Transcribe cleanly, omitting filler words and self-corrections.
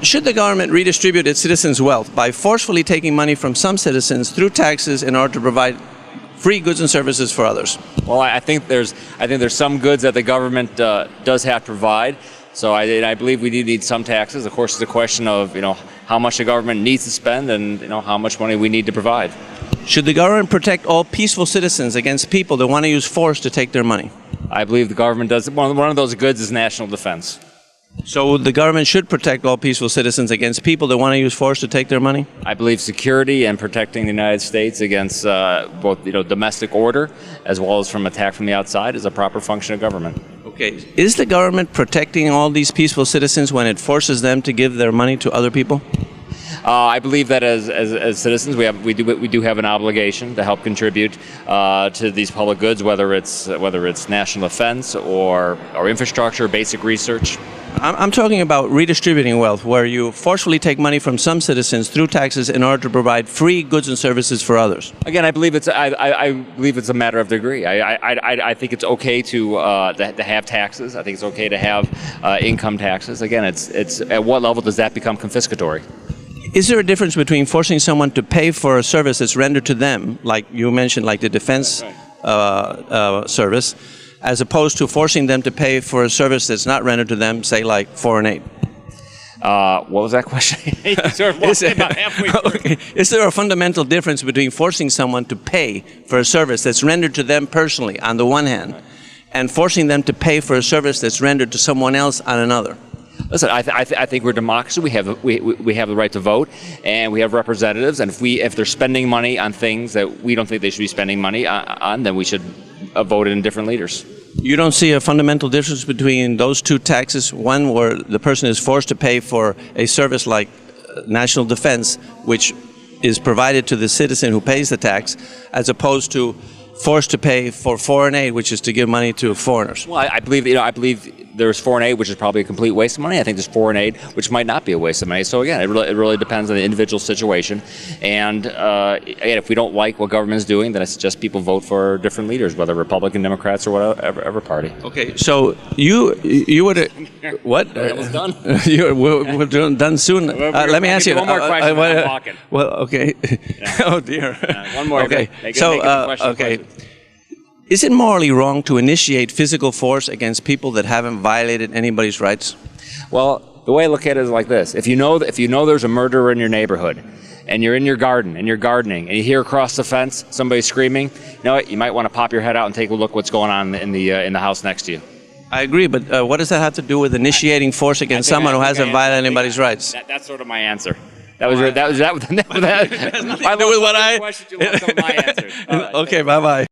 Should the government redistribute its citizens' wealth by forcefully taking money from some citizens through taxes in order to provide free goods and services for others? Well, I think there's some goods that the government does have to provide. So I believe we do need some taxes. Of course, it's a question of how much the government needs to spend and how much money we need to provide. Should the government protect all peaceful citizens against people that want to use force to take their money? I believe the government does. One of those goods is national defense. So the government should protect all peaceful citizens against people that want to use force to take their money? I believe security and protecting the United States against both domestic order as well as from attack from the outside is a proper function of government. Okay. Is the government protecting all these peaceful citizens when it forces them to give their money to other people? I believe that as citizens we do have an obligation to help contribute to these public goods, whether it's national defense or infrastructure, basic research. I'm talking about redistributing wealth, where you forcefully take money from some citizens through taxes in order to provide free goods and services for others. Again, I believe it's a matter of degree. I think it's okay to have taxes. I think it's okay to have income taxes. Again, it's at what level does that become confiscatory? Is there a difference between forcing someone to pay for a service that's rendered to them, like you mentioned, like the defense service, as opposed to forcing them to pay for a service that's not rendered to them, say like foreign aid? What was that question? Is there a fundamental difference between forcing someone to pay for a service that's rendered to them personally on the one hand, and forcing them to pay for a service that's rendered to someone else on another? Listen, I think we're a democracy. We have the right to vote, and we have representatives. And if they're spending money on things that we don't think they should be spending money on, then we should vote in different leaders. You don't see a fundamental difference between those two taxes? One where the person is forced to pay for a service like national defense, which is provided to the citizen who pays the tax, as opposed to forced to pay for foreign aid, which is to give money to foreigners. Well, I believe there's foreign aid, which is probably a complete waste of money. I think there's foreign aid, which might not be a waste of money. So again, it really depends on the individual situation. And again, if we don't like what government is doing, then I suggest people vote for different leaders, whether Republican, Democrats, or whatever party. Okay, so you would what? We're almost done. We're done soon. Let me ask you one more question. I'm walking. Well, okay. Yeah. Oh dear. Yeah, one more. Okay. Okay. Is it morally wrong to initiate physical force against people that haven't violated anybody's rights? Well, the way I look at it is like this: if you know there's a murderer in your neighborhood, and you're in your garden and you're gardening, and you hear across the fence somebody screaming, you know what? You might want to pop your head out and take a look what's going on in the house next to you. I agree, but what does that have to do with initiating force against someone who hasn't violated anybody's rights? That's sort of my answer. That was nothing to do with what I. Okay, bye-bye.